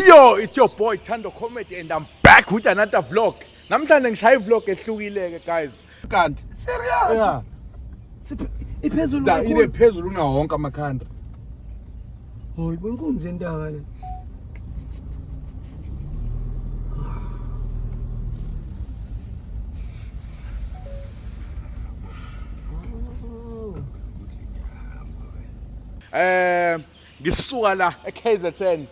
Ayo, it's your boy Thando Comedy and I'm back with another vlog. Namhlanje ngishaya vlog ehlukile guys. Kanti serious? yeah. Iphezulu Ile kakhulu. phezulu una wonke amakhanda. Hoyi kwenkunzi entaka le. Ngisuka la eKZN.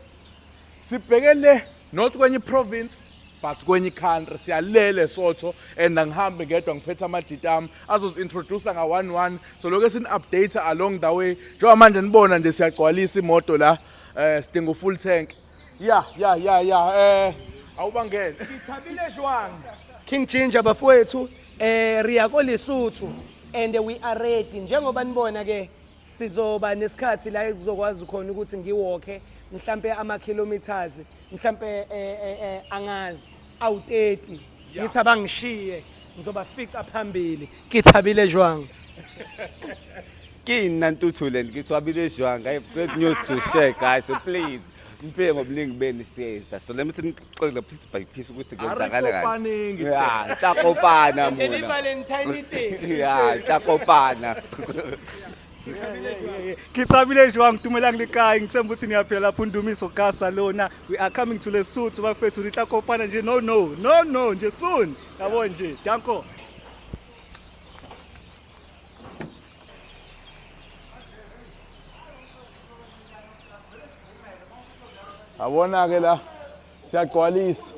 Sibhekele not kwenye province but kwenye country siyalele sotho and ngihambe ngedwa ngiphethe amajitami azozintroduce nga 1-1 so lokho sin update along the way njengoba manje nibona nje siyagcwalisa imoto la sidinga full tank yeah awubangene Ngithabile jwang. King Ginger bafowethu Ria ko Lesotho and we are ready njengoba nibona ke sizoba nesikhathi la ekuzokwazi khona ukuthi ngiwalke mhlambe ama kilometers mhlambe angazi awu 30 ngithi abangishiye ngizoba fica phambili ngithabile jwang. Kina Ntuthule ngithabile jwang. I have great news to share guys, so please mfike ngobunengi beni siyeza so let me sinixoxele piece by piece ukuthi kwenzakala Arikophaningi. yeah takopana Any mona Valentine Day. yeah takopana Ngithabile jwang Tumela ngilikhaya ngithemba ukuthi niyaphila lapho Ndumiso Gasa lona we are coming to Lesotho bafethu nitla kopana nje no nje soon yabo nje danko Abona ke la siyagcwalisa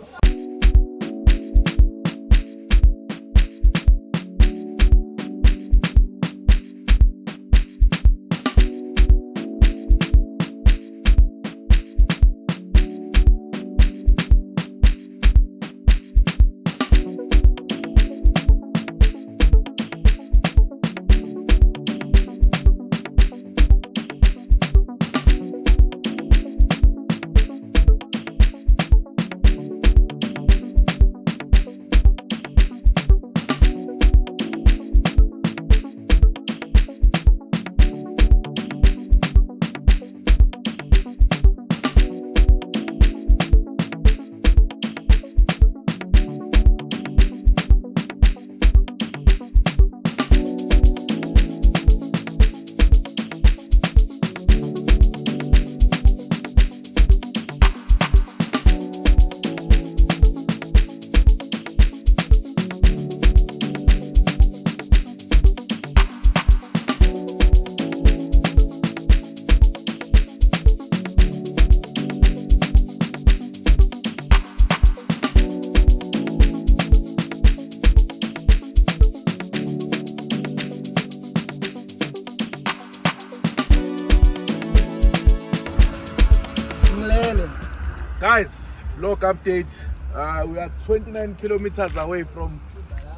Guys, vlog update. We are 29 kilometers away from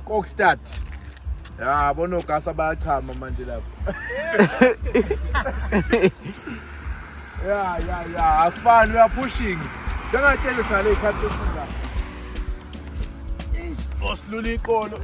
Kokstad. Yeah, bono kasa bayachama manje lapho. Yeah. Fun, we are pushing. Njengatshela uhlale ikhathi esinga. Boss Luli Kolo.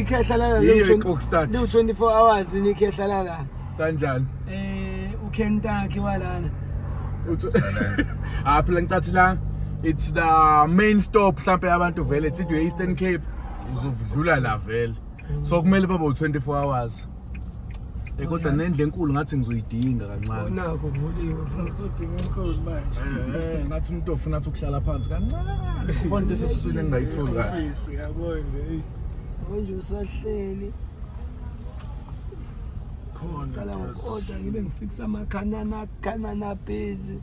ikhehla la Yiyo i-Kokstad. lu 24 hours ikhehla la Kanjani? uKentucky walana. Phela ngithathi la it's the main stop mhlambe abantu vele ethi Eastern Cape uzodlula la vele. So kumele babe 24 hours. Kodwa nendle enkulu ngathi ngizoyidinga kancane. Nakho kuvuliwe futhi udinga enkulu manje. Ngathi umuntu ofuna ukuhlala phansi kancane. Khona into esiswini engayitholi kahle. Siyabona nje. Manje usahleli. Qala ngokoda ngibe ngifixa amakhanana busy.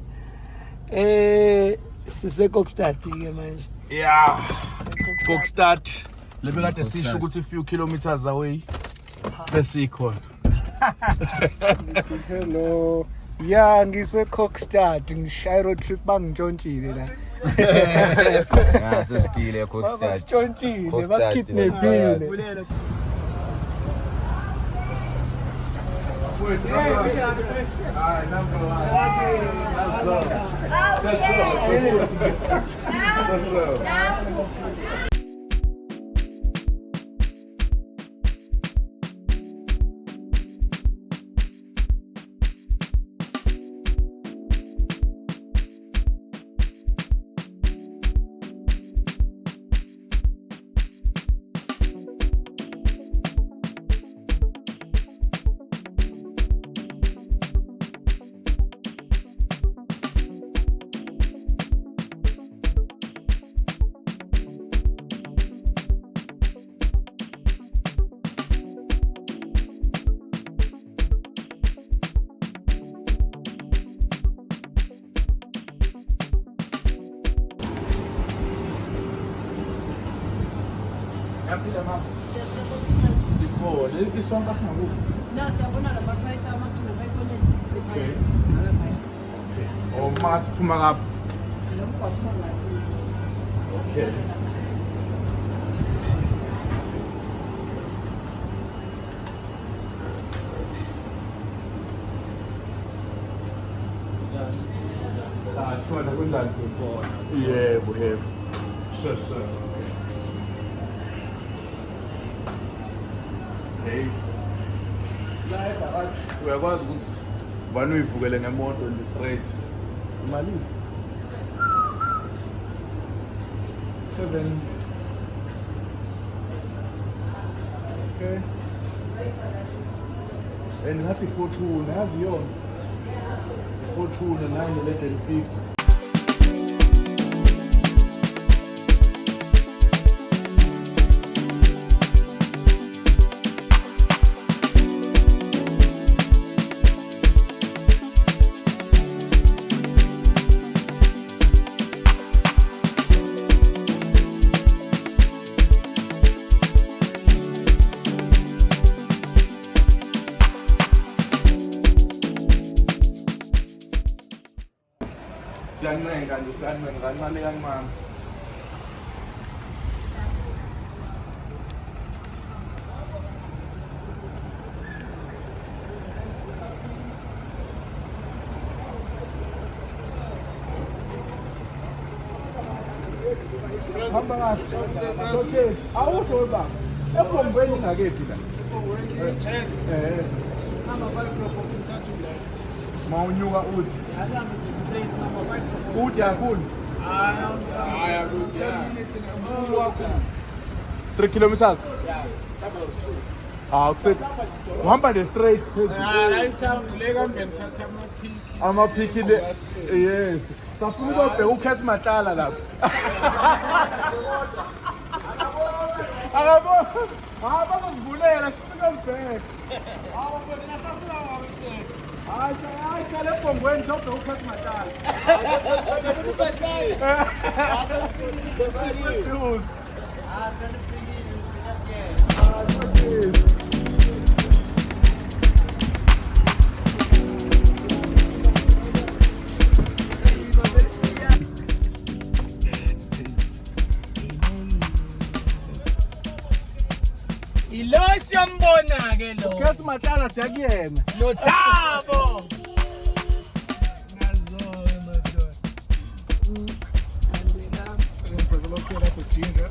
Sise Kokstad ke manje. Yeah. Kokstad. Lebe kade sisho ukuthi a few kilometers away. Sesikhona. Hello. Yeah, ngise Kokstad, ngishaya road trip bangintshontshile la. Yeah, sesiphile Kokstad. Basitshontshile, basikidnapile. Sikhona isonka singakubo. No, siyabona lapha phakathi amakhulu phakathi Okay. Oh, mathi phuma ngapha. Okay. Sikhona kunjani khona? Yebo. Sure. Hey. La egarage uyakwazi ukuthi ubani uyivukele ngemoto in the straight. Imali 7. Okay. And ngathi Fortune yazi yona. Fortune 950. Siyancenga kancane kancane. Hamba ngathi. Okay. Awusho baba. Ebombweni ngakephi la? Ebombweni 10. Number 5 property thathu left. Mawunyuka uthi. Uthi kakhulu. Haya kuthi. 3 kilometers? Yeah. Kusethi. Uhamba the straight. La isavuleka ngithatha Amaphiki le. Yes. Safuna ukubheka ukhethi mahlala lapha. Akabo. Bazozivulela sifuna ukubheka. Wena fasela wawuse. Hayi sale ebhongweni nje ubheka ukhethi mahlala. Ilo siyambona ke lo. Ukhethi mahlala siyakuyena. Lo Thabo. Ngazona madod. Andela. Ngizolokhela kujinga.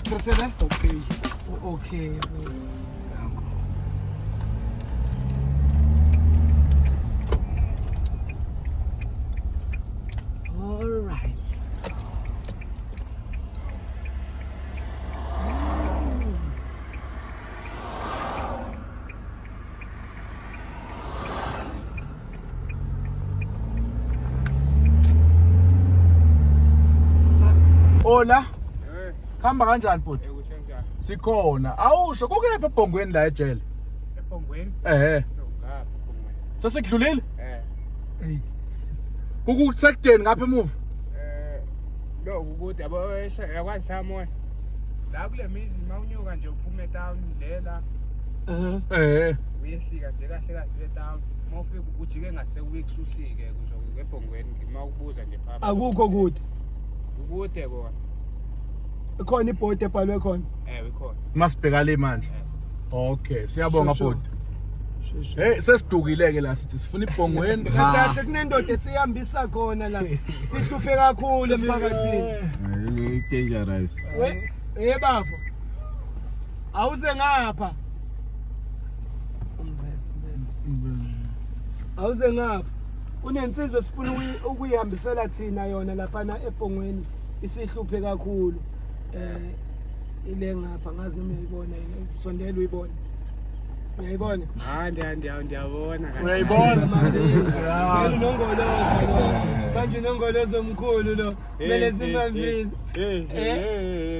Ngicela. Okay. Okay. All right. Ola. Khamba kanjani bhuti? Sikhona. Awusho kukephi ebhongweni la ejele? Ebhongweni? Ngapha ebhongweni. Sesekudlulile? Hey. Kukusekudeni ngapha emuva? Lo ukuthi yabo yakwazi samoya. La kule mizi mawunyuka nje uphume town lela. Uyehlika nje kahle kahle town. Mawufika ujike ngase weeks uhlike kuzo ebhongweni mawubuza nje phapha. Akukho kude. Ukude kona. Khona ibhodi ebhalwe khona. Ikhona. Masibheka le manje. Okay, siyabonga bhuti. Hey, sesidukile ke la sithi sifuna ibhongweni. Kahle kunendoda esihambisa khona la. Sihluphe kakhulu emphakathini. Dangerous. Bafo. Awuze ngapha. Awuze ngapha. Kunensizwe esifuna ukuyihambisela thina yona lapha ebhongweni isihluphe kakhulu. Ile ngapha ngazi noma uyayibona yini sondela uyibona. Uyayibona? Ndiyabona kahle. Uyayibona manje? Manje unongolozo omkhulu lo. Mele simambize.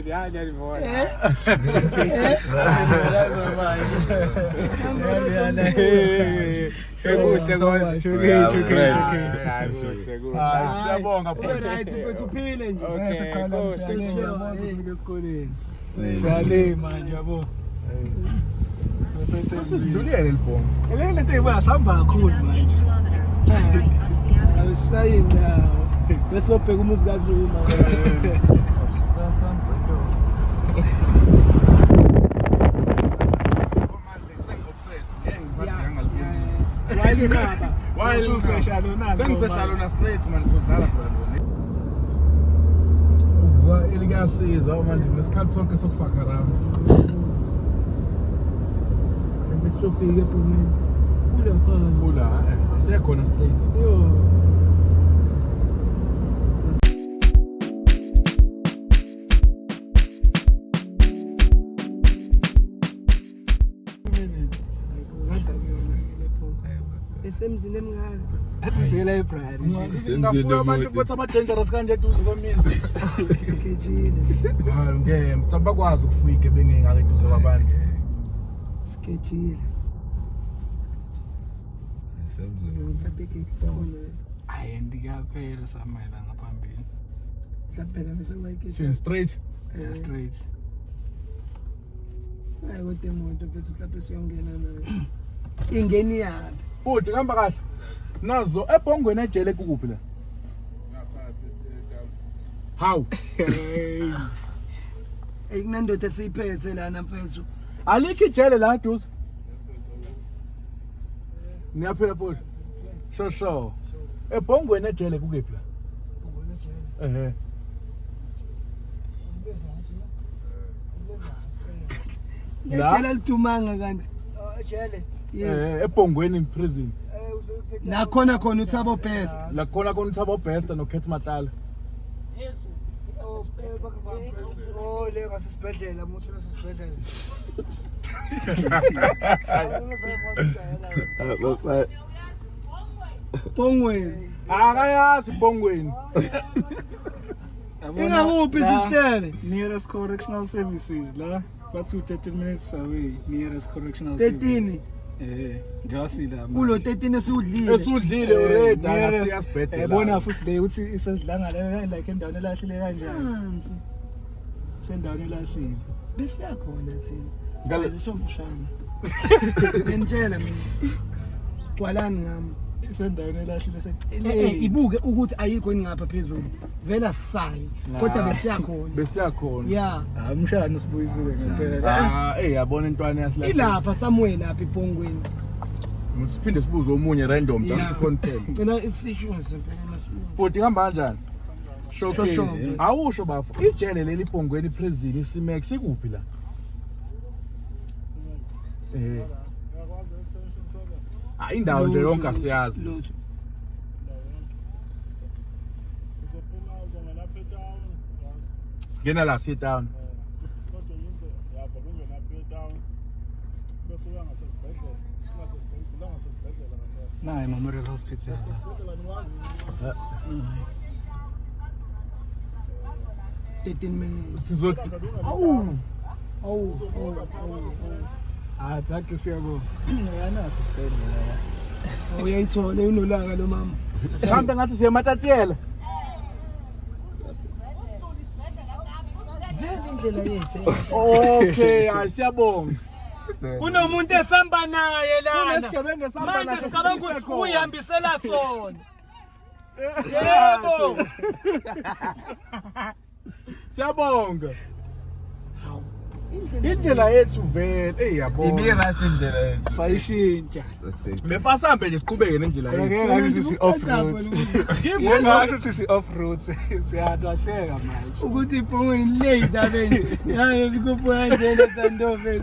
Ndiyabona. Siyabonga bhuti. Right, mfethu uphile nje. Sikhala esikoleni. Siyale manje yabo. Sesidlulile libhongo. Le nto ibasihamba kakhulu manje. Awushayi ndawo. Bese ubheka umuzi kaZuma. Kasamba into. Wayilingaba. Sengiseshalo na straight man sodlala khona. Uva elikasiza manje nesikhathi sonke sokufaka rama. Besofika ephumeni. Kula phana. Kula asekhona straight. Yo. Esemzini emngaka. Athi siyela library. Ngafuna abantu futhi ama dangerous kanje eduze kwemizi. Skejile. Hayi ngeke bakwazi ukufika bengengaka eduze kwabantu. Skejile. Hayi ndikaphela samela ngaphambili. Mhlaphela bese wayike. Shin straight. Straight. Hayi kodwa imoto bese mhlaphe siyongena nayo. Ingeni yapi? Bhuti kuhamba kahle. Nazo ebhongweni ejele kukuphi la? Ngaphathi How? Kunendoda esiyiphethe lana mfethu. Alikho ijele la duze. Niyaphila bhuti. Sho. Ebhongweni ejele kukephi la? Ejele lidumanga kanti. Ejele. Ebhongweni in prison. La khona uThabo Best. La khona uThabo Best noKhet Matala. Oh, le ngasesibhedlela, muthi lasesibhedlela. Bongweni. Akayazi Bongweni. Ingakuphi sister? Nearest correctional services la. Bathi 13 minutes away. Nearest correctional services. 13. Ngiyasila manje. Kulo 13 esudlile. Esudlile already ngathi yasibhedlela. Yabona futhi le uthi isesidlanga like endaweni elahlile kanjani. Sendaweni elahlile. Bese yakhona thina. Ngale Somshana. Ngentshela mina. Gcwalani ngami. Sendaweni elahlile secele. Ibuke ukuthi ayikho ngapha phezulu. Vela sisayi. Kodwa besiyakhona. Yeah. Umshana sibuyisile ngempela. Yabona intwana yasilahla. Ilapha Samuel lapha eBhongweni. Muthi siphinde sibuze omunye random just to confirm. Ngicela isishunze phela masibuze. Bhuti kuhamba kanjani? Showcase. Awusho bafo. Ijele leli Bhongweni prison isimek sikuphi la? Hayi indawo nje yonke asiyazi. Lutho. Ngena la sit down. Nah, Memorial Hospital. Sizo Ah, that is your go. Yana sisibhedlela. Uyayithola unolaka lo mama. Sihambe ngathi siye Matatiyela. Indlela yethu. Okay, siyabonga. Kunomuntu esamba naye lana. Kunesigebengu esihamba Manje naso sicabanga sisise khona. ukuyihambisela sona. Yebo. Siyabonga. Indlela yethu vele yabona. Ibirathi indlela yethu. Sayishintsha. Mefasambe nje siqhubeke nendlela Ngeke yethu. ngathi sisi off roads. Ngeke ngathi sisi off roads. Siyadahleka manje. Ukuthi iphongweni late abeni. Yaye sikuphoya nje eSandove.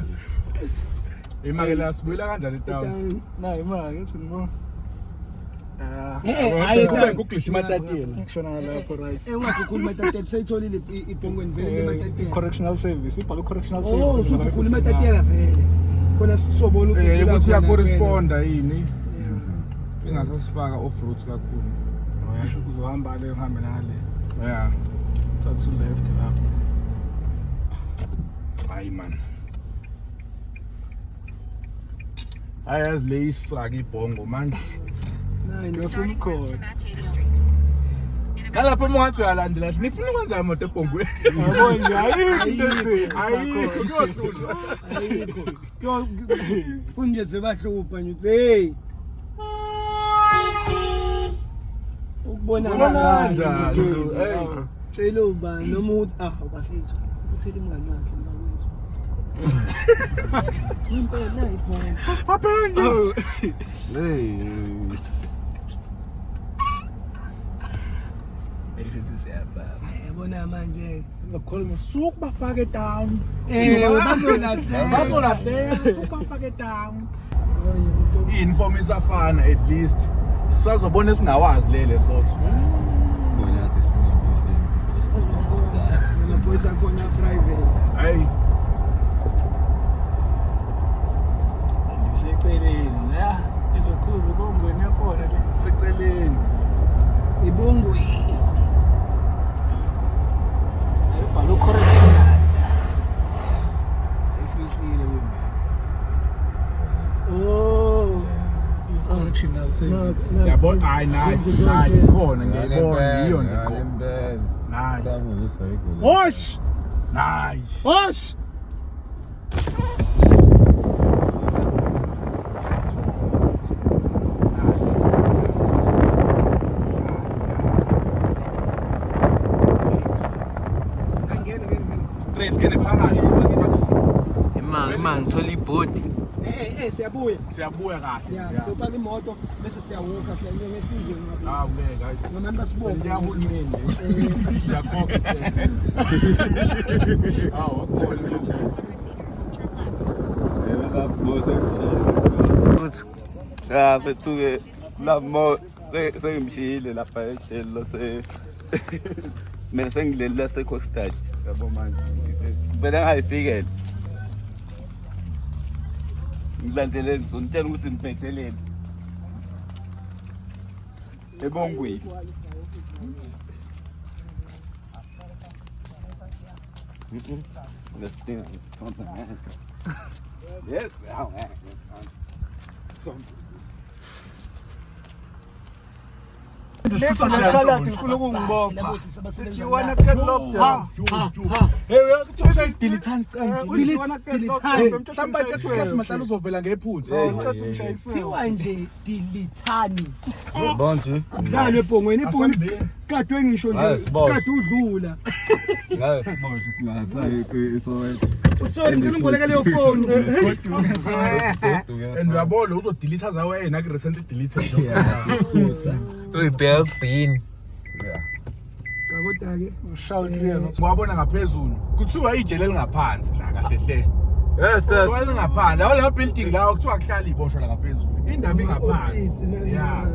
Imake la sibuyela kanjani town? Nayi manje ngithi ngibona. Hayi Kube nguglisha Matatiyela. Ngishona lapho right. Ungakhuluma tatate sayitholile iphongweni vele eMatatiyela. Correctional service, ibhalwe correctional Oh, service. usukhuluma eMatatiyela vele. Khona sobona ukuthi Ukuthi yakorresponda yini? Ingasasifaka off roads kakhulu. Uyasho uzohamba le uhambe nale. Yeah. Thathu left lapho. Hayi man. Ayazi le isaka ibhongo manje. Ngiyofuna ukukhola. Nalapho umuntu uyalandela athi nifuna ukwenza imoto ebhongweni. Yabo nje ayikho Ayikho kuyohluzwa. ayikho. Kunje sebahlupha nje uthi hey. Ukubona kanjani? Hey. Tshela uba noma uthi ubafethu uthele imngani wakhe mntakwethu. Impela nayi phone. Sasiphaphenge. Yabona manje Ngizokhuluma suku bafake down. bazolahleka. Suku bafake down. Inform isafana at least. Sisazobona singawazi lele sotho. Amaphoyisa akhona private. Hayi. Ndiseceleni la. Ilokhuzi bongweni yakhona le. Seceleni. Ibongwe. Ayibhalwe correctional. Ayifihlile wena. Oh. Correctional service. Yabona hayi nayi khona ngiyibona iyo ndiqo. Nayi. Wash! Nayi. Wash! Straight skene phakathi. Ima ngithola ibhodi. Siyabuya. Siyabuya kahle. Ya, sopaka imoto bese siyawuka siyanyenga esizwe ngabe. Awuleka hayi. Ngabantu basibonga. Ngiyahulumeni. Ngiyakhokha tax. Wakhona. Bethuke lamo sengimshiyile lapha ejele se mina sengileli lase Kokstad yabo manje vele ngayifikela ngilandeleni ngizonitshela ukuthi nibhedeleni ebongweni Nesting. Yes, Ngikhala ngifuna ukungibopha. Sithi wanna get locked down. Mhlawumbe nje ukhethi mahlalo uzovela ngephutha. Thiwa nje dilithani. Bonje. Dlalo ebhongweni ibhongweni kadwe ngisho nje kade udlula. Ngabe siboshe singasayi isowethu. Sorry ngicela ungiboleke leyo phone. And uyabona uzodelete zawo yena ku recent delete nje. So ibhel bin. Kodwa ke Shout clear. Ngwabona ngaphezulu. Kuthiwa ijele lingaphansi la kahle hle. Yes, Soyela ngaphandle. Lawo la building lawo kuthiwa kuhlala iboshwa la ngaphezulu. Indaba ingaphansi. Yeah.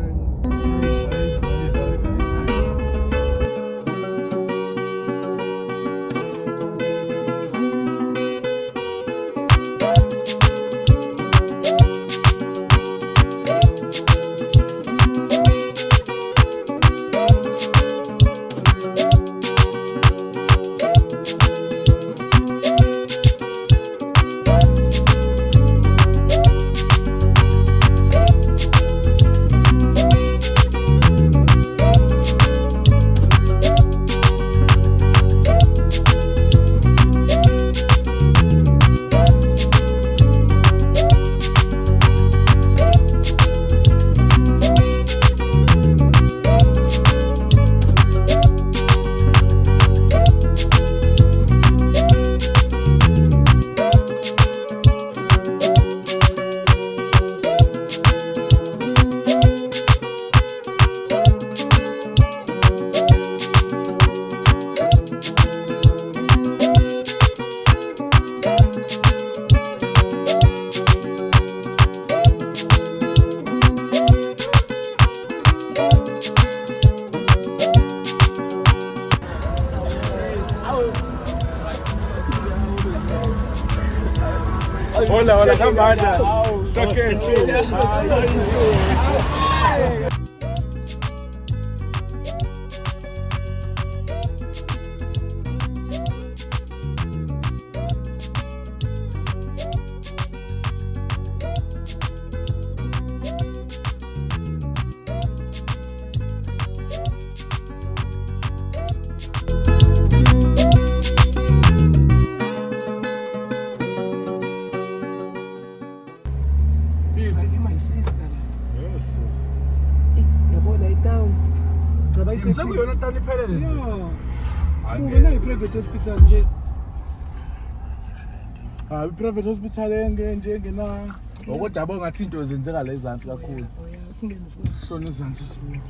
Hola, kamanda. Okay, Sekuyona tani iphelele. Ungena i-private hospital nje. Hayi i-private hospital engena. Kodwa yabo ngathi into zenzeka la ezantsi kakhulu. Sishona ezantsi sibuya.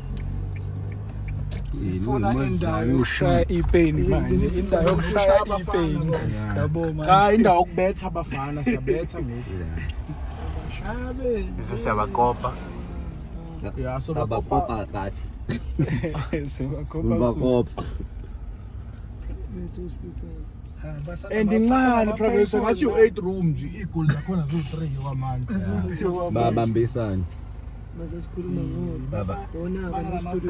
Sifuna indawo yokushaya ipeni manje. Indawo yokushaya ipeni. Yabo manje. Cha indawo yokubetha abafana siyabetha ngoku. Shabe. Bese siyabakopa. Yeah, so Sabakopa kahle. Sibakopa. And incane private ngathi u8 room nje igoli zakhona zo3 kwamanje. Babambisana. Masasikhuluma ngoni. Baba. Bona abantu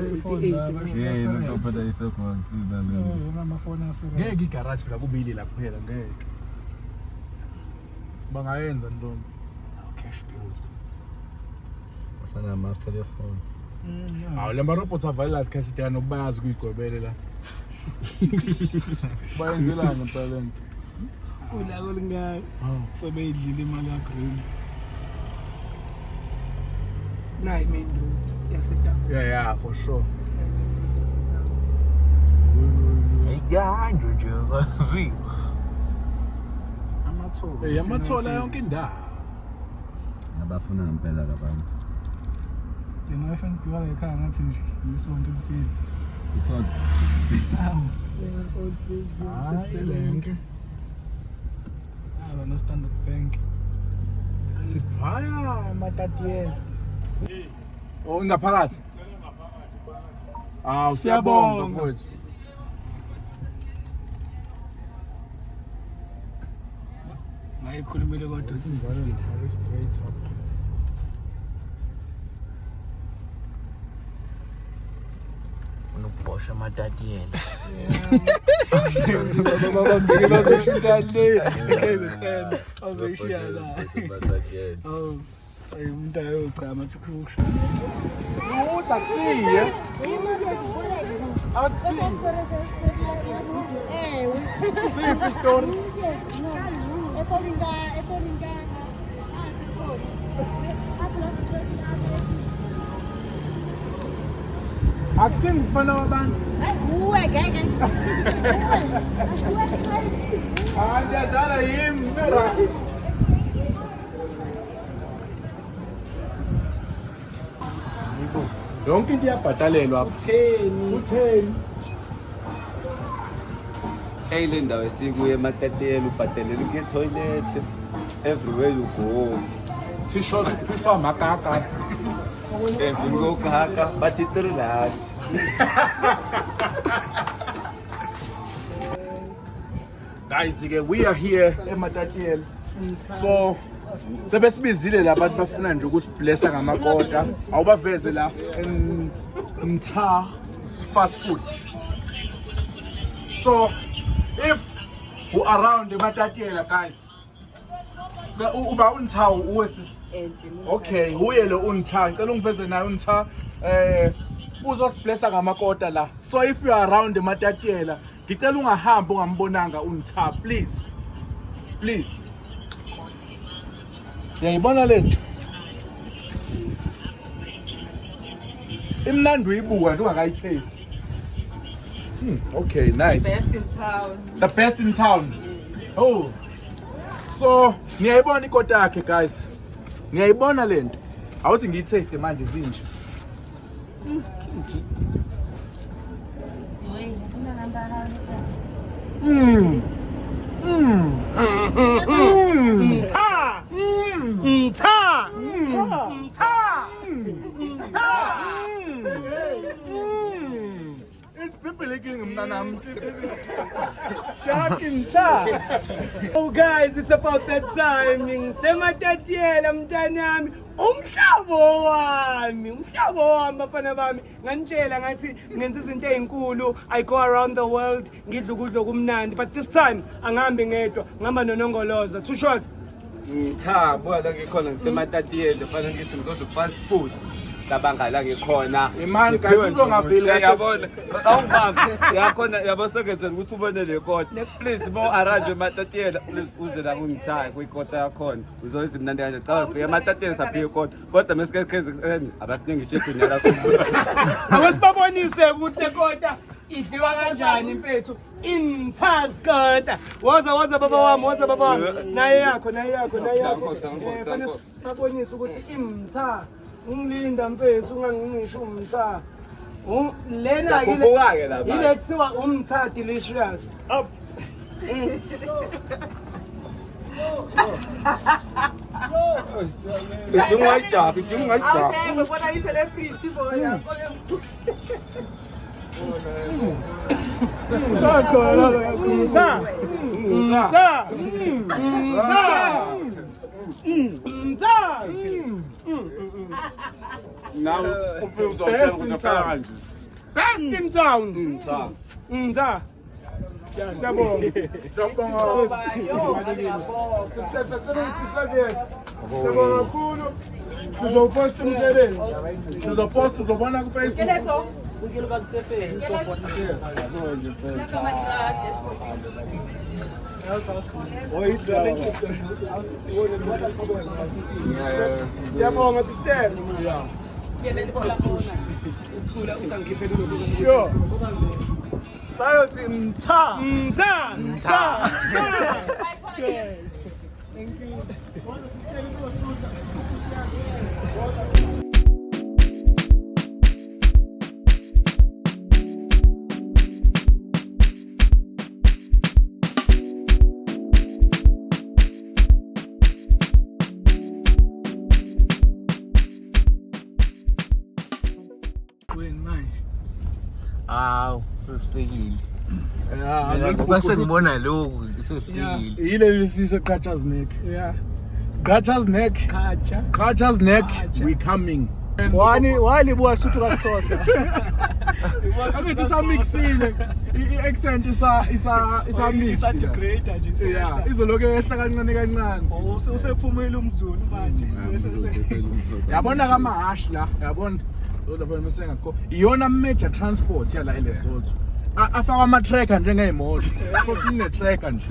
Yena ngophatha isephone sina lo. Amafoni asera. Ngeke igarage la kubili la kuphela ngeke. Bangayenza ntombi. Cash bill. Bafana ama telephone. Hawu lama robots avalela isikhathi yana nokubayazi kuyigobele la. Bayenzelana impela nto. Ulako lingayo. Sebeyidlile imali yakho. nayi main road yaseTapa. Yeah, for sure. Ayiganjwe nje kazi. Amathola. Yamathola yonke indawo. Abafuna impela labantu. Yena FNB wala ekhaya ngathi nje yisonto lithile. Isonto. Selenke. No Standard Bank. Siphaya matatiyela. Oh ngaphakathi. Siyabonga mfowethu. Mayikhulumile kodwa sisizile. Straight up. Unubosha amatatiyela. Baba ngeke bazoshintsha le. KZN. Awuzoshiya la. Oh. Ay umuntu ayocama athi khusha. Uthi akusiye. Akusiye. Siphi story? Akusiye ngifana wabantu. Ngiyadala yimi, right. Yonke into iyabhatalelwa utheni Eyile ndawo esikuye ematatiyela ubhatalela ukuye toilet. everywhere you go. T-shirt uphiswa amagagaba. Emvini kokaka bathi 3 rand. Guys, we are here eMatatiele. So sebesibizile labantu bafuna nje ukusiblessa ngamakota. Awubaveze la Mtha fast food. So if you around eMatatiele guys, uba uNtha uwesisi. Okay, uye lo uNtha, ngicela ungiveze naye uNtha uzosiblessa ngamakota la. So if you are around eMatatiele, ngicela ungahamba ungambonanga uNtha, please. Yayibona lento. Imnandi uyibuka nje ungakayitaste. Okay, nice. Best in town. The best in town. Oh. So, niyayibona ikota yakhe guys. Niyayibona lento. Awuthi ngiyitaste manje zinje. It's people licking mnanam. Oh guys, it's about that time. NgiseMatatiele mntanami. Umhlabo wami bafana bami. Nganitshela ngathi ngenza izinto ezinkulu. I go around the world ngidla ukudla okumnandi, but this time angihambi ngedwa, ngihamba noNongoloza. Too short. Cha, bona ngikhona ngiseMatatiele, fanele ngithi ngizodla fast food. Cabanga la ngikhona. Imani guys uzongaveli yabona. Awungibambe. Yakhona yabasengenzela ukuthi ubone le kota. Please mo arrange eMatatiele, please uze la kungithayi kuyikota yakhona. Uzoyiza imnandi kanje. Cha sifike eMatatiele saphiwe ikota. Kodwa mesikekhezi abasiningi shefu nyala. Awusibabonise ukuthi kota idliwa kanjani mfethu. Imthaskota. Woza baba wami. Naye yakho. Fanele babonise ukuthi imtha. Umlinda mfethu ungangisho umtha. Lena ile kuthiwa umtha delicious. Up. Ngingayijaba. Ngibona i-celebrity bona. Now ufike uzothenga ukuthi kanje. Best in town. Siyabonga. Siyabonga kakhulu. Sizoposta umsebenzi. Sizoposta uzobona ku Facebook. Siyabonga sister. Sure. Sayothi Mtha. Sure. Thank you. Sesifikile. Yeah, Mina ngokwase ngibona lokhu sesifikile. Yile sise Qacha's neck. Yeah. Qacha's neck. Qacha's neck. We coming. Walibuka suthi kaXhosa. Abethi samixile. I-accent isa mixed. Isadegrader nje. Yeah, izoloke ehla kancane. Usephumile umZulu manje. Yabona kamahashi la, yabona. Lapha mesengakho. Iyona major transport yala eLesotho. Afaka ama-tracker njengey'moto. Futhi ine-tracker nje.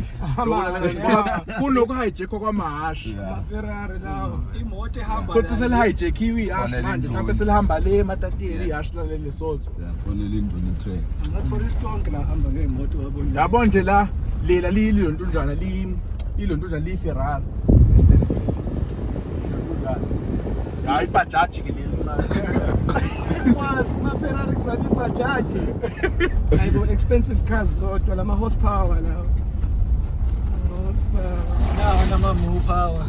Kunoku hijackwa kwamahashi. Ferrari lawo. Imoto ehamba. Futhi selihijackhiwe ihashi manje, mhlawumbe selihamba le eMatatiele ihashi la leLesotho. Yafonela indlu ne-track. Ngathi istonke la hamba ngey'moto wabona. Yabona nje la lela lilontunjana ilontunjana liyiFerrari. Hayi ibajaji ke leli. Ma-Ferrari kuzala ibajaji. Hayibo expensive cars zodwa lama horsepower lawo. Nawa namamu power.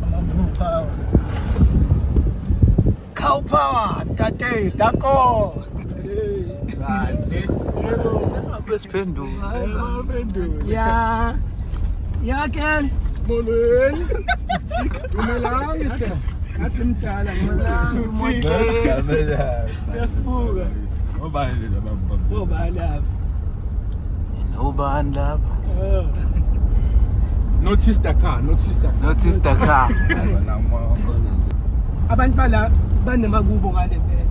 Namamu power. Cow power. Tate, dako. Yeah. Yeah, Ken. Molweni. Dumelang hle. Ngathi mdala ngolanga. Uyasibuka. Ngobani laba Ngobani lapha? Ubani lapha? Notice the car. Notice the car. Abantu bala banemakubo ngale vele.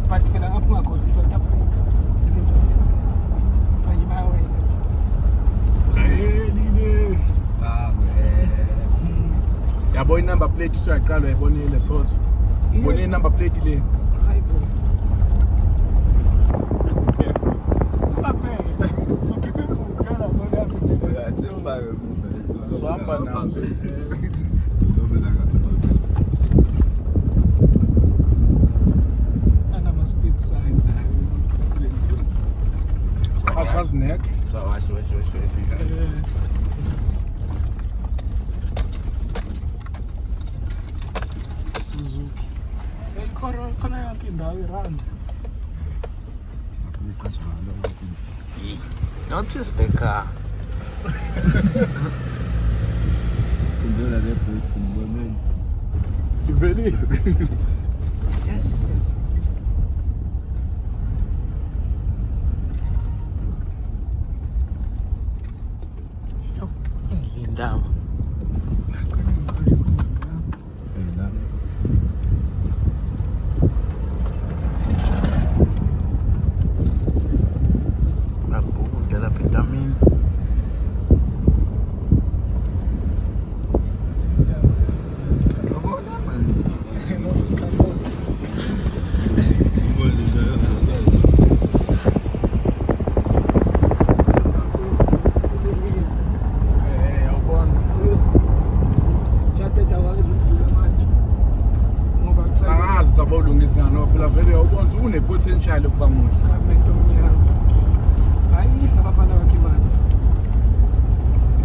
But phela ngapha ungakhohlwa iSouth Africa. Izinto zenzeka. Manje bayawena. Ayelile. Yabo inumber plate usuyaqala uyayibonile sotho. Ubone inumber plate le. Hayibo. Sibaphele. Sokhiphe imfundo yala bona yaphi. Sohamba nazo. Speed sign Asha's neck. So watch. Suzuki. Khona yonke indawo irand. Notice the car. Veli. Yes. Indawo. Nabhuku dela vitamin. Ulungisa no phela vele awubona ukuthi une potential ukuba muhle. Government omnyama. Hayi abafana bakhe imali.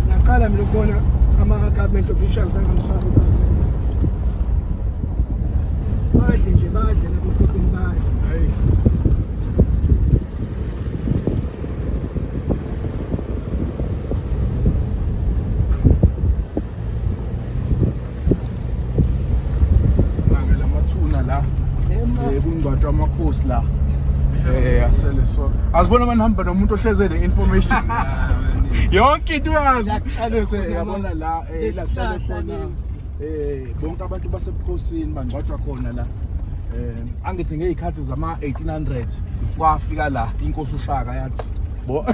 Ngaqala mina ukubona ama-government officials angamsaba ugovernment. Badle nje nabo futhi badle. Hayi. Ngangela mathuna la. Kungcwatshwa amakhosi la. Asele so. Azibona manihamba nomuntu ohlezele information. Yonke into uyazi. Yabona la la khona. Bonke abantu basebukhosini bangcwatshwa khona la. Angithi ngezikhathi zama 1800s kwafika la inkosi uShaka yathi bo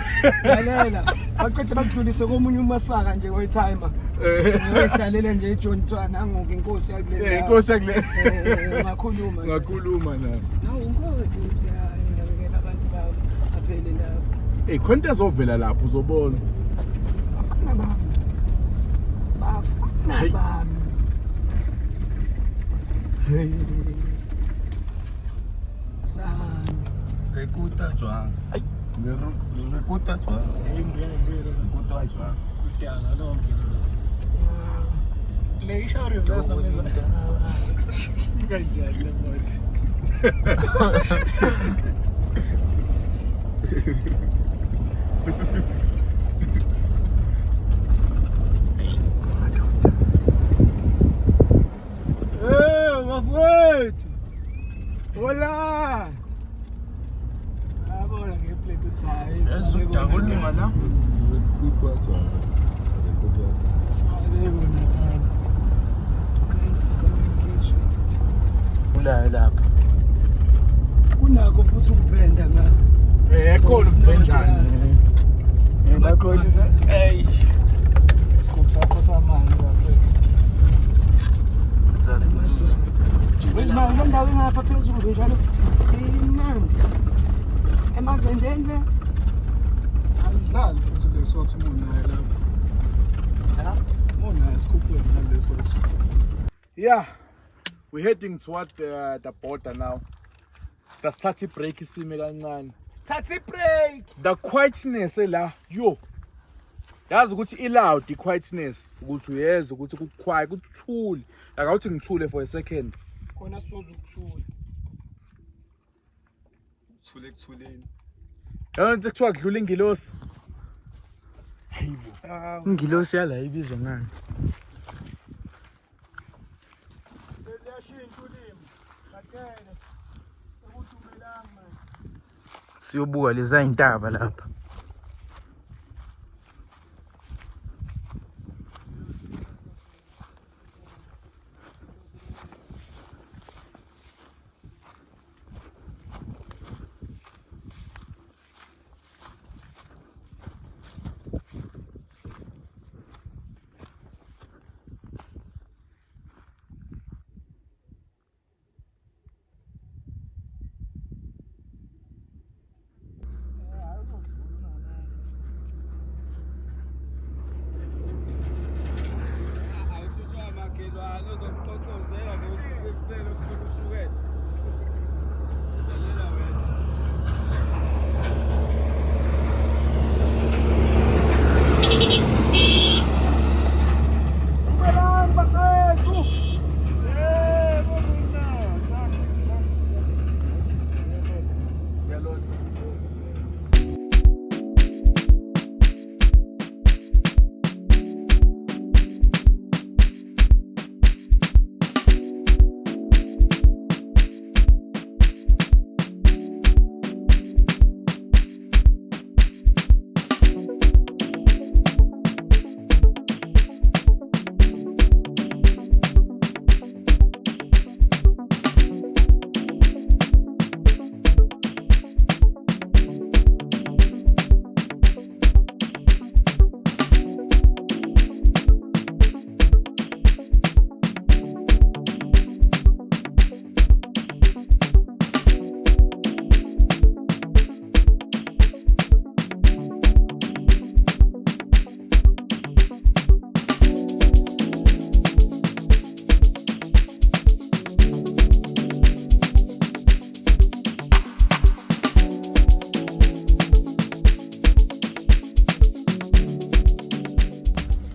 Lalela baqede bakudlulise komunye uMasaka nje oyitimer. Uyihlalele nje eJohn Twana angoku inkosi yakule. Inkosi yakule. Ngakhuluma na. Hawu inkosi ngiyabekela abantu baphele lapho. Khona ezovela lapho uzobona. Bafana bami. Hey. Rekuta jwang. Ai, rekuta jwang. Rekuta jwang. Kudala lonke lo. Le isho reverse nomeza. Kanjani le moto. Mafowethu. Hola. Abona ngeplate uthayi. Ezudakulunga la. Rekuta jwang. Ulayo lapha. Kunakho futhi ukuvenda nga. Khona ukuvendana. Bakho nje hey. Sikhombisa sakho samanje bafethu. Sasini. Wena ndawo ngapha phezulu njalo. Imnandi. Emavendele. Ayidlali futhi lesothi umuntu lapha. Yeah, we're heading toward the border now. Sithatha break isime kancane. Thatha break. The quietness la yo. yazi ukuthi i-loud i-quietness ukuthi uyezwa ukuthi ku-quiet kuthule like awuthi ngithule for a second khona sizoza ukuthula Thule kuthuleni. yona nto kuthiwa kudlula ingilosi Ingilosi yala ibizwa ngani? liyashintsha ulimi bakele ukuthi umelanga manje Siyobuka leza intaba lapha.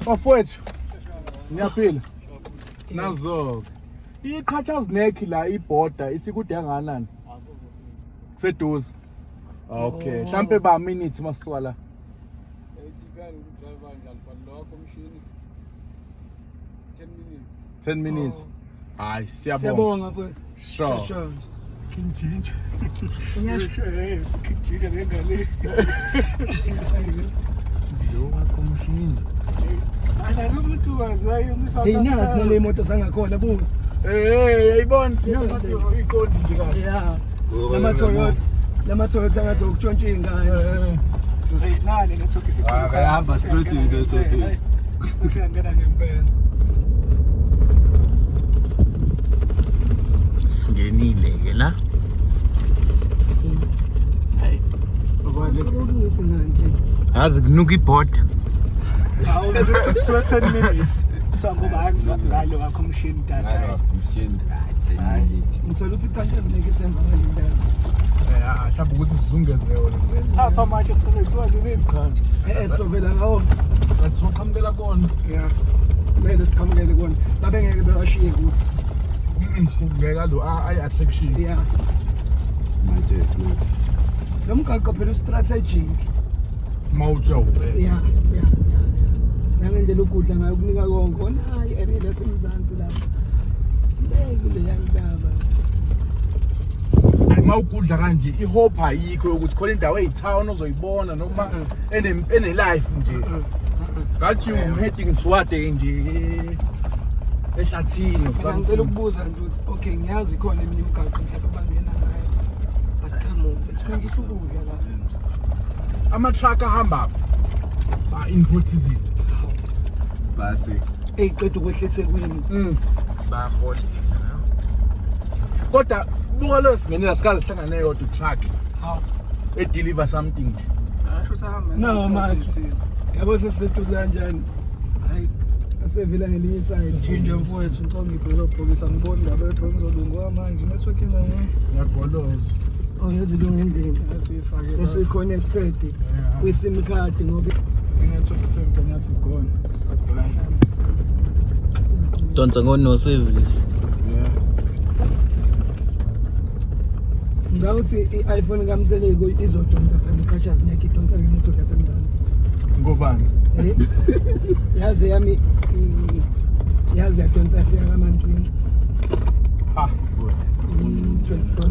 Bafowethu niyaphila nazo iqhathaza neck la iborder isikude kangakanani kuseduze okay mhlambe ba minutes masisuka la edikani udriver njani balokho umshini 10 10 minutes minutes hayi siyabonga Siyabonga mfowethu. sure King Ginger yes King Ginger ngale Lo wakho umshini. asalo umuntu waziwayo Hey nazi nale moto sangakhona buka. yayibona ngathi iqondi nje kahle Yeah. Lama Toyota ngathi ukutshontsha ingane. nani nethoki sikhulu Bayahamba straight into the topic. sesiyangena ngempela Singenile ke la. Ukulungisa ingane. Yazi kunuka iborder. awu to 10 minutes kuthiwa ngoba ngalo wakho umshini dada Umshini. 10 minutes. Ngithola ukuthi iqanto ezineke isemva ngalindaba. mhlawumbe ukuthi sizungezewe apha manje kuthole kuthiwa zineziqhantsho Sovela ngawo. ngathi soqhamukela kona Yeah. Kumele siqhamukele kona. Babengeke bewashiye kude. singeka lo attraction Yeah. Manje Lo mgaqo phela strategic. mawuthi uyawubheka Yeah. Nangendlela ukudla ngayo kunika konke. Ona hayi area lasemzansi lapha. Beke le yantaba. mawukudla kanje ihope ayikho ukuthi khona indawo ezitown ozoyibona noma ene life nje ngathi you heading toward nje ehlathini Ngicela ukubuza nje ukuthi okay ngiyazi khona eminye imigaqo mhlawumbe abangena ngayo. Sakhamuka. Sikhonjisa ukudla la. ama truck ahamba import izinto basi Eyiqeda ukwehlethe kwini. Bahola. kodwa buka lo singenela sikaze sihlangane yodwa truck Hawu. deliver something nje asho sahamba No manje. Yabo sesiseduze kanjani? Hayi. Asevela ngelinye iside. Ginger mfowethu ngicela ngibhekabhokisa ngibona ngabe ethu ngizolunga manje network ingane ngiyagoloza Oh, yezilunga endlini. asifake Sesi connected kwi-SIM card ngoba network isemntwana yathi gone. Donsa ngo no service. Yeah. Ngawuthi i-iPhone kamseleko izodonsa from iqhashazi nekho idonsa ngenetwork yasemzansi. Ngobani? Yazi yami yazi yadonsa afika kamanzini. Ha. 12 Pro.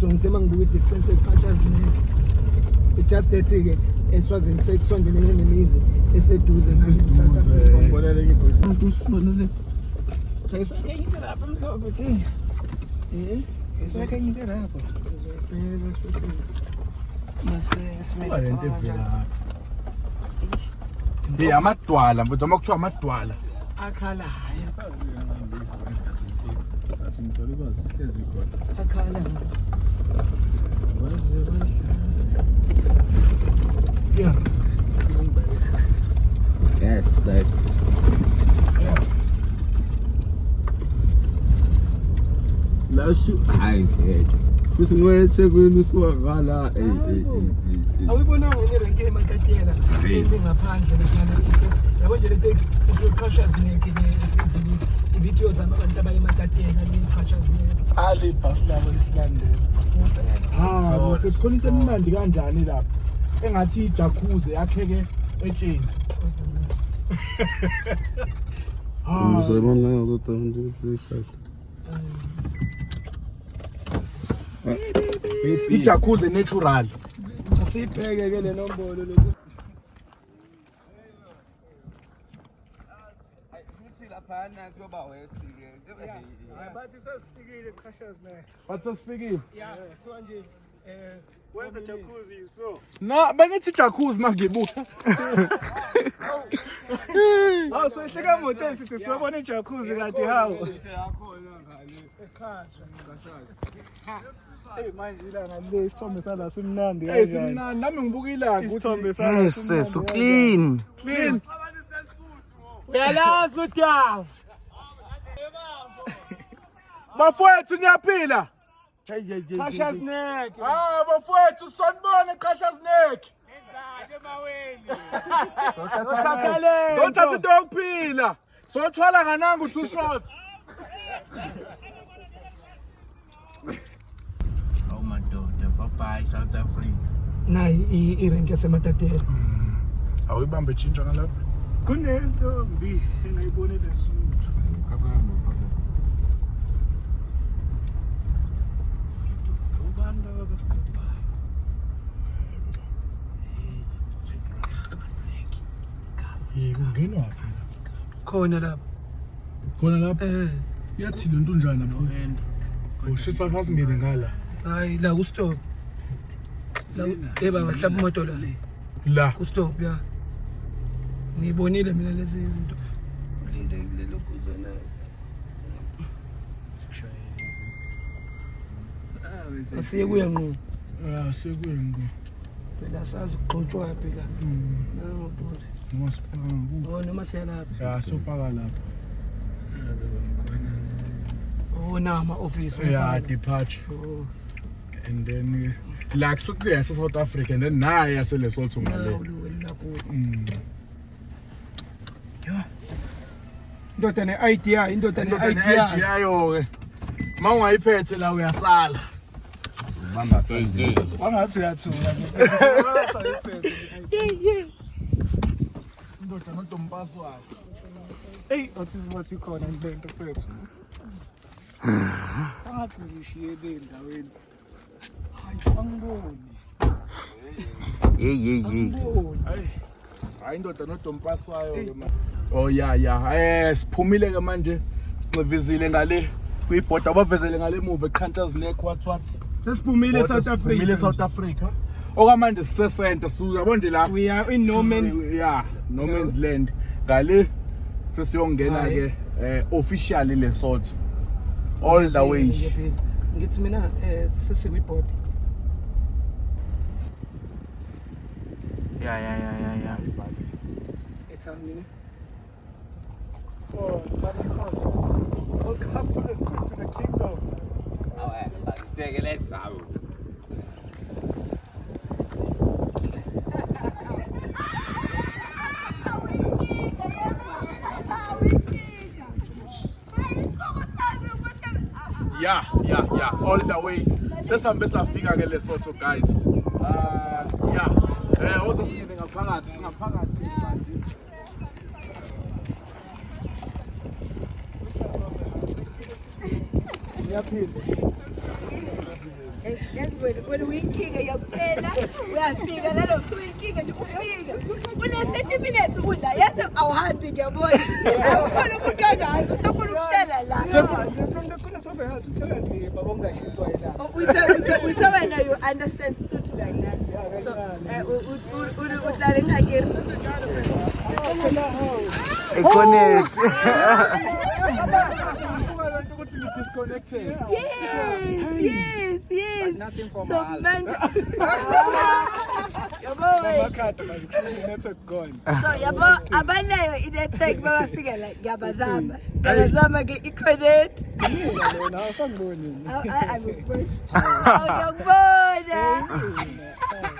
So ngithema ngibuka i-distance eqhashazi nekho. It just that-ke esifazini sekusondelene nemizi eseduze naseSouth Africa. Ngibonele ingosi. Kusonele. Sayisake into lapha mhlophe nje. Isake into lapha. Lento evela. Hey amadwala, mfowethu uma kuthiwa amadwala. Akhalayo. Athi ngithola ikwazi sihlezi khona. Akhalayo. Yeah. Yes, yes. La shu hayi mfethu. Futhi ngoyethekwini usuwakala Awuyibonanga ngerenki eMatatiyela ngaphandle lapha yabo nje le taxi usuqhashazi nekho esendlini i-video zami abantu abayeMatatiyela leqhashazi nekho. Ali bus labo lisilandela. Mfethu khona into emnandi kanjani lapha? Engathi ijacuzzi yakheke etsheni. uzobona ukuthi nje Ijacuzzi natural. Asibheke ke le nombolo lokhu. Bathi sesifikile eqhashazi naye. Bathi sifikile. Yeah, kuthiwa nje Where's the jacuzzi you saw? Na bengithi jacuzzi mangibuka. Awu sohleka emotweni sithi siyobona ijacuzzi kanti hawo. Hey manje ilanga le isithombe sala simnandi Hey kanjani. simnandi nami ngibuka ilanga Isithombe sala Yes, so clean. clean. uyalazi udawu. Bafowethu niyaphila? Qhashazi nekho. Bafowethu sonibona eqhashazi nekho. Sothatha into yokuphila. Sothwala ngananga 2 shots. Oh my daughter, bye South Africa. Nayi irenki yaseMatatiyela. Awuyibambe tshintsha ngalapha. Kunento mbi engayibonile Lesotho. Ubantu abasiqophayo. Kungenwa phi? Khona lapha. Khona lapha. Yathi lo ntunjana lapho. Ushisa phasi ngene ngala. Hayi la ku stop. La baba hlaba imoto la. La. Ku stop ya. Ngibonile mina lezi izinto. Ulinde kulelo kuzona. Asiye kuya ngqo. Sekuyengo. Phela sazi kuxoxwa phela. Nangobhuti. Noma sipaka ngoku. Noma siyalapha. Sopaka lapha. Nama office. Departure. Oh. And then like sokuya South Africa and then naye yase Lesotho ngale. Indoda ne-idea, indoda ne-idea. Yayo ke. Mawungayiphethe la uyasala. bamba sona. Wangathi uyathuka nje. Indoda nodompaso wakhe. Hey, autism wathi khona ngilento mfethu. Wangathi ngishiye le ndaweni. Hayi angiboni. Hayi indoda nodompaso wayo ke manje. Oh yeah. Siphumile ke manje. Sicivizile ngale kuyibhoda abavezele ngale move eQuantas neck what. Sesiphumile South Africa. Siphumile South Africa. Okamanje sisesenta uyabona nje la. We are in no man's no man's land. Ngale sesiyongena ke officially Lesotho. All the way. Ngithi mina sesikwibhoda. Yeah. It's on me. Oh, welcome to the street to the kingdom. Let's go. Yeah, all the way. Sesambe safika ke Lesotho guys. Yeah. Also singene ngaphakathi manje. When uyinkinga yakutshela uyafika nalo uyinkinga nje ufika une 30 minutes udla yazi awuhambi ngiyabona awukhona umuntu angahambi usafuna ukutela la with wena you understand Sotho like that so uhlala ngakeri Connect. Yes. So man, so yabo abanayo i-network babafika la ngiyabazama ke i-connect awuyokubona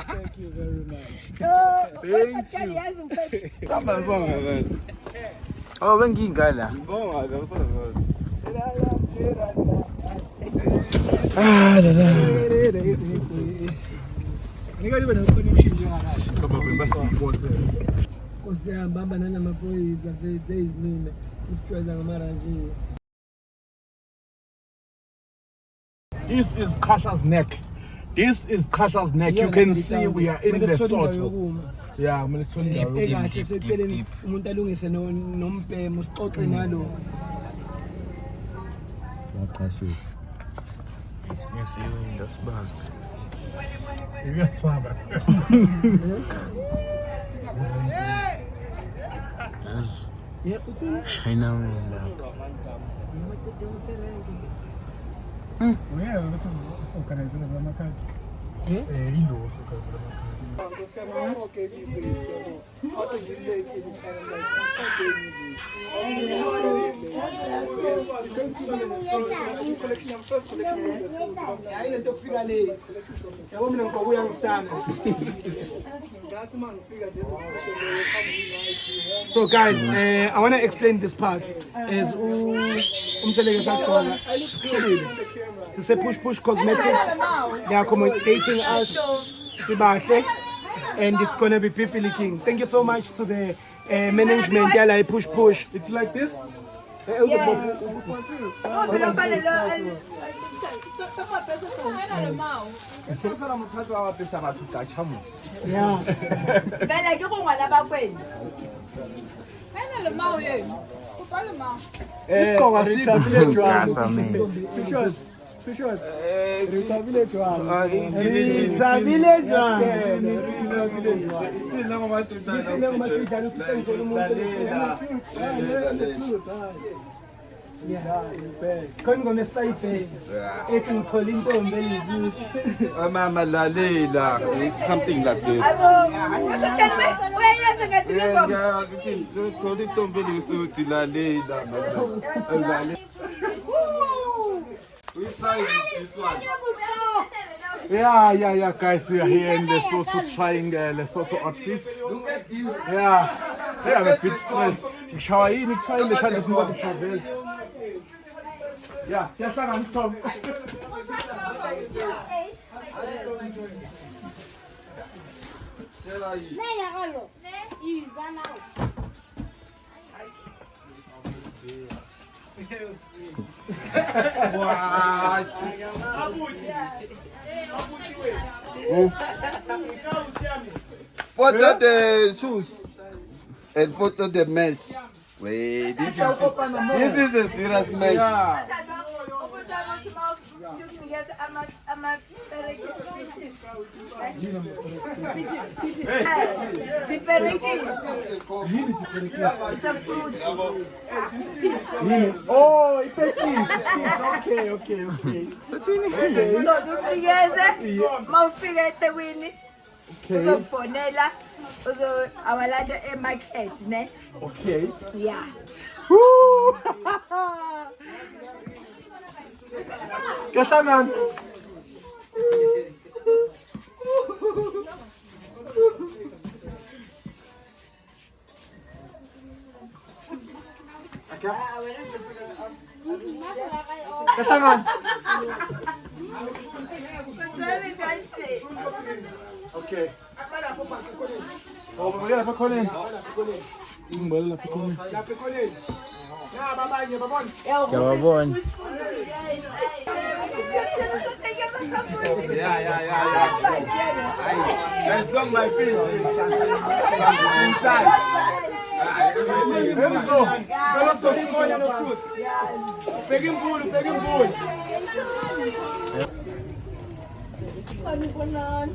Thank you very much. Oh, bengingala. Kusiyahamba nanamaphoyisa vete izimine isicweza ngamaranjini. This is Kasha's neck. You can see we are in Lesotho. Yeah, I'm going to Ekahle seceleni umuntu alungise nombhemo sixoxe nalo. You see, that's bad. Yes, sir. Yeah, uthini? China wena. Yeah, but it's organized by Makati. So guys, I want to explain this part. As to say Push Cosmetics, they are accommodating us, and it's gonna be Pipili King. Thank you so much to the management. Yeah, Push. It's like this. Yeah. Two shots. Mama lalela, something like this. Yeah, guys, we are here in Lesotho trying Lesotho outfits. Look at this. Yeah, I'm a bit stressed. Trying the Chinese model travel. Yeah, just I'm sorry. Photo the shoes and photo the mesh. Wait, this is a serious mesh. Oh, it's peaches. Okay. Uzofonela awalanda emarket ne. Okay. Yeah. Woo! Kasangan. Okay. Oh, ngibekela lapha ekhoneni. Ngibekela lapha ekhoneni. Lapha ekhoneni. Naba abanye babona. Ngiyababona. As long my feet inside. Emzo, ngicela sokukhona nokushuthi. Bheka imvula, bheka imvula. Sanibonani.